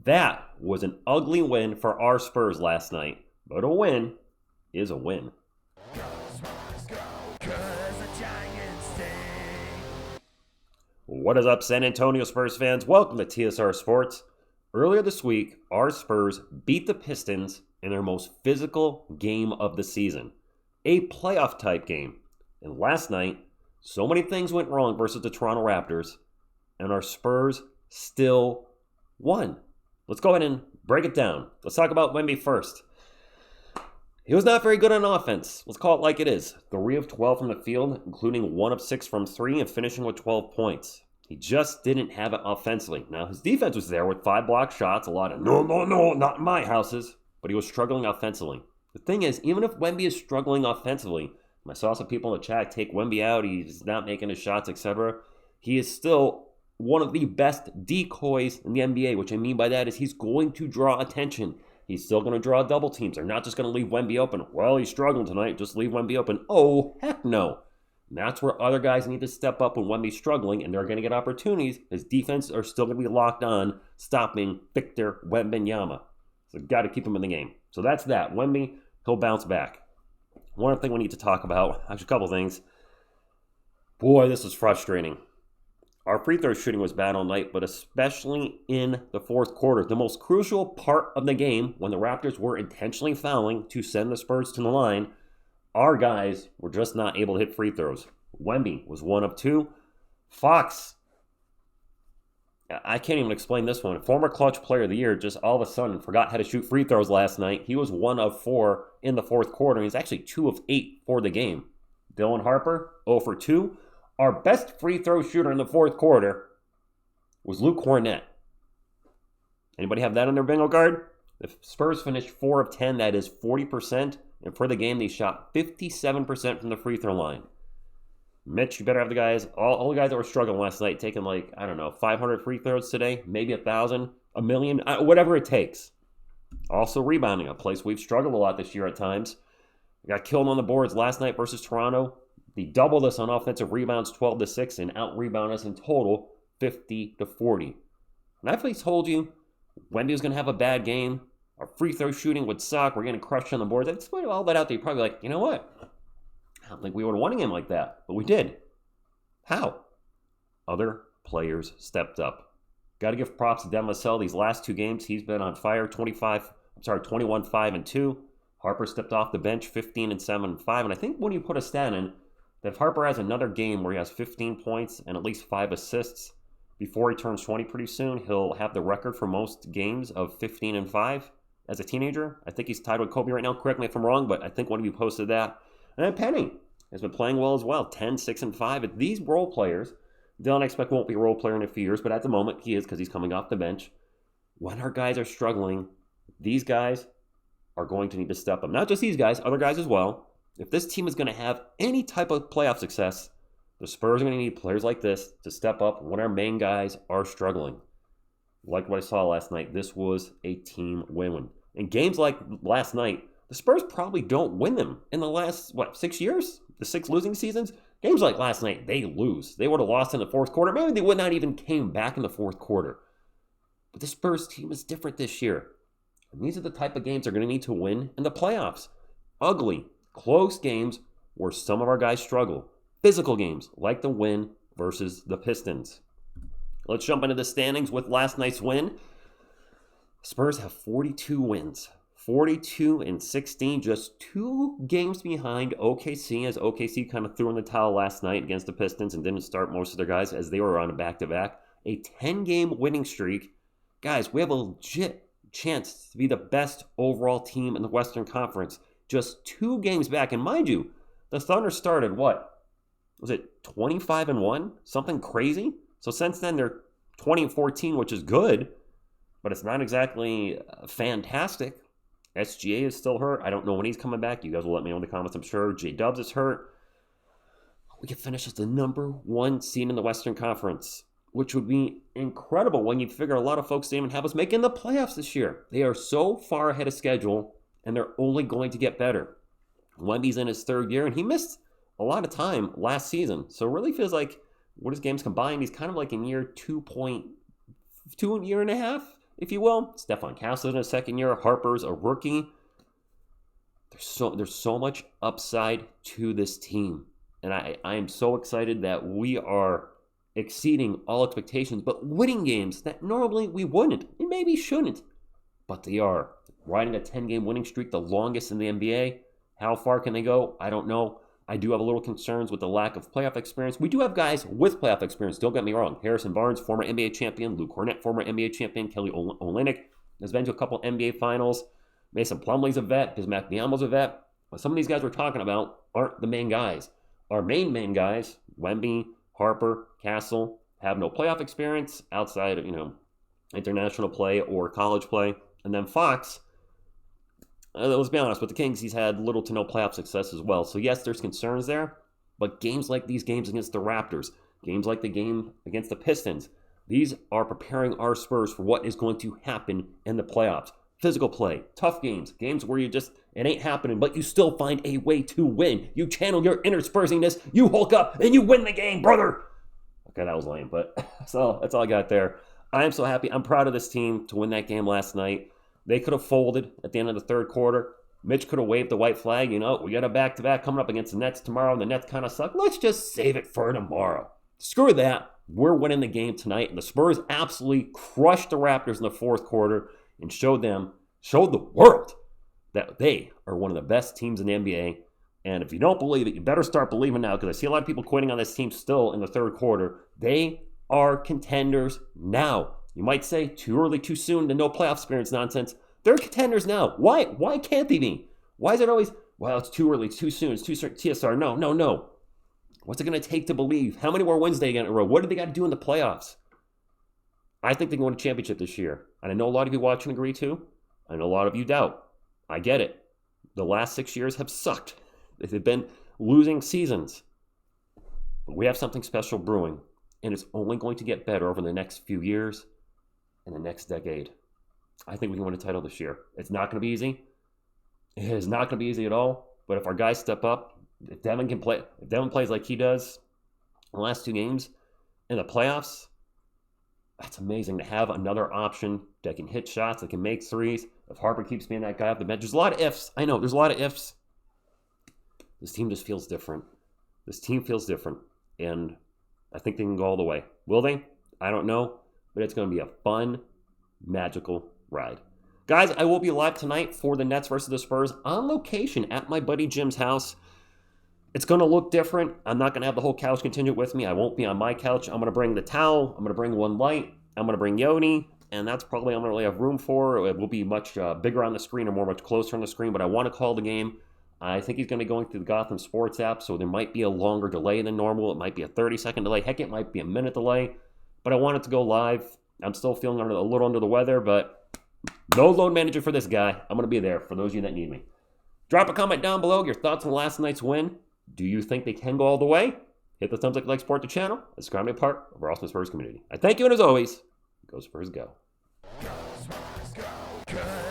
That was an ugly win for our Spurs last night, but a win is a win. What is up, San Antonio Spurs fans? Welcome to TSR Sports. Earlier this week, our Spurs beat the Pistons in their most physical game of the season, a playoff-type game. And last night, so many things went wrong versus the Toronto Raptors, and our Spurs still won. Let's go ahead and break it down. Let's talk about Wemby first. He was not very good on offense. Let's call it like it is. 3 of 12 from the field, including 1 of 6 from 3, and finishing with 12 points. He just didn't have it offensively. Now, his defense was there with 5 blocked shots, a lot of no, not in my houses, but he was struggling offensively. The thing is, even if Wemby is struggling offensively, and I saw some people in the chat take Wemby out, he's not making his shots, etc., he is still one of the best decoys in the NBA. Which I mean by that is he's going to draw attention. He's still going to draw double teams. They're not just going to leave Wemby open. Well, he's struggling tonight. Just leave Wemby open. Oh, heck no. And that's where other guys need to step up when Wemby's struggling, and they're going to get opportunities. His defense are still going to be locked on stopping Victor Wembanyama. So got to keep him in the game. So that's that. Wemby, he'll bounce back. One other thing we need to talk about, actually a couple things. Boy, this is frustrating. Our free throw shooting was bad all night, but especially in the fourth quarter. The most crucial part of the game, when the Raptors were intentionally fouling to send the Spurs to the line, our guys were just not able to hit free throws. Wemby was 1 of 2. Fox, I can't even explain this one. Former clutch player of the year just all of a sudden forgot how to shoot free throws last night. He was 1 of 4 in the fourth quarter. He's actually 2 of 8 for the game. Dylan Harper, 0 for 2. Our best free throw shooter in the fourth quarter was Luke Kornet. Anybody have that on their bingo card? The Spurs finished 4 of 10. That is 40%. And for the game, they shot 57% from the free throw line. Mitch, you better have the guys, all the guys that were struggling last night, taking 500 free throws today, maybe 1,000, 1,000,000, whatever it takes. Also rebounding, a place we've struggled a lot this year at times. We got killed on the boards last night versus Toronto. They doubled us on offensive rebounds 12-6 and out-rebound us in total 50-40. And I've always told you, Wemby was going to have a bad game. Our free throw shooting would suck. We're getting crushed on the boards. That's all that out there. You're probably like, you know what? I don't think we would have won a game like that. But we did. How? Other players stepped up. Got to give props to Devin Vassell. These last 2 games, he's been on fire. 21, 5, and 2. Harper stepped off the bench, 15 and 7 and 5. And I think when you put a stat in, that if Harper has another game where he has 15 points and at least 5 assists before he turns 20 pretty soon, he'll have the record for most games of 15 and 5 as a teenager. I think he's tied with Kobe right now. Correct me if I'm wrong, but I think one of you posted that. And then Penny has been playing well as well, 10, 6, and 5. These role players, Dylan, I expect won't be a role player in a few years, but at the moment he is because he's coming off the bench. When our guys are struggling, these guys are going to need to step up. Not just these guys, other guys as well. If this team is going to have any type of playoff success, the Spurs are going to need players like this to step up when our main guys are struggling. Like what I saw last night, this was a team win-win. In games like last night, the Spurs probably don't win them in the last, 6 years? The 6 losing seasons? Games like last night, they lose. They would have lost in the fourth quarter. Maybe they would not even came back in the fourth quarter. But the Spurs team is different this year. And these are the type of games they're going to need to win in the playoffs. Ugly, close games where some of our guys struggle. Physical games like the win versus the Pistons. Let's jump into the standings with last night's win. Spurs have 42 wins. 42 and 16, just 2 games behind OKC, as OKC kind of threw in the towel last night against the Pistons and didn't start most of their guys as they were on a back-to-back. A 10-game winning streak. Guys, we have a legit chance to be the best overall team in the Western Conference. Just 2 games back. And mind you, the Thunder started, was it 25-1? Something crazy? So since then, they're 20-14, which is good, but it's not exactly fantastic. SGA is still hurt. I don't know when he's coming back. You guys will let me know in the comments, I'm sure. J-Dubs is hurt. We could finish as the number 1 seed in the Western Conference, which would be incredible when you figure a lot of folks didn't even have us making the playoffs this year. They are so far ahead of schedule, and they're only going to get better. Wemby's in his 3rd year, and he missed a lot of time last season. So it really feels like, what his games combined, he's kind of like in year 2.2 year and a half. if you will. Stephon Castle in his second year. Harper's a rookie. There's so much upside to this team. And I am so excited that we are exceeding all expectations, but winning games that normally we wouldn't and maybe shouldn't. But they are. Riding a 10-game winning streak, the longest in the NBA. How far can they go? I don't know. I do have a little concerns with the lack of playoff experience. We do have guys with playoff experience, don't get me wrong. Harrison Barnes, former NBA champion. Luke Kornet, former NBA champion. Kelly Olynyk has been to a couple NBA finals. Mason Plumlee's a vet. Wembanyama's a vet. But some of these guys we're talking about aren't the main guys. Our main guys, Wemby, Harper, Castle, have no playoff experience outside of, international play or college play. And then Fox, let's be honest, with the Kings, he's had little to no playoff success as well. So yes, there's concerns there, but games like these games against the Raptors, games like the game against the Pistons, these are preparing our Spurs for what is going to happen in the playoffs. Physical play, tough games where it ain't happening, but you still find a way to win. You channel your inner Spursiness, you hulk up, and you win the game, brother. Okay, that was lame, but so that's all I got there. I am so happy. I'm proud of this team to win that game last night. They could have folded at the end of the third quarter. Mitch could have waved the white flag. We got a back-to-back coming up against the Nets tomorrow, and the Nets kind of suck. Let's just save it for tomorrow. Screw that. We're winning the game tonight, and the Spurs absolutely crushed the Raptors in the fourth quarter and showed the world that they are one of the best teams in the NBA. And if you don't believe it, you better start believing now, because I see a lot of people quitting on this team still in the third quarter. They are contenders now. You might say too early, too soon, the no playoff experience nonsense. They're contenders now. Why can't they be? Why is it always, well, it's too early, it's too soon, it's too soon, TSR? No. What's it going to take to believe? How many more wins they get in a row? What do they got to do in the playoffs? I think they can win a championship this year. And I know a lot of you watching agree too. I know a lot of you doubt. I get it. The last 6 years have sucked. They've been losing seasons. But we have something special brewing. And it's only going to get better over the next few years and the next decade. I think we can win a title this year. It's not going to be easy. It is not going to be easy at all. But if our guys step up, if Devin plays like he does in the last two games in the playoffs, that's amazing to have another option that can hit shots, that can make threes. If Harper keeps being that guy off the bench, there's a lot of ifs. I know, there's a lot of ifs. This team just feels different. This team feels different. And I think they can go all the way. Will they? I don't know. But it's going to be a fun, magical ride. Guys, I will be live tonight for the Nets versus the Spurs on location at my buddy Jim's house. It's going to look different. I'm not going to have the whole couch contingent with me. I won't be on my couch. I'm going to bring the towel. I'm going to bring one light. I'm going to bring Yoni. And that's probably all I'm going to really have room for. It will be much bigger on the screen or much closer on the screen. But I want to call the game. I think he's going to be going through the Gotham Sports app. So there might be a longer delay than normal. It might be a 30-second delay. Heck, it might be a minute delay. But I want it to go live. I'm still feeling a little under the weather. But no load manager for this guy. I'm going to be there for those of you that need me. Drop a comment down below. Your thoughts on last night's win. Do you think they can go all the way? Hit the thumbs up, like, support the channel. Subscribe to be a part of our awesome Spurs community. I thank you, and as always, go Spurs go. Go Spurs go.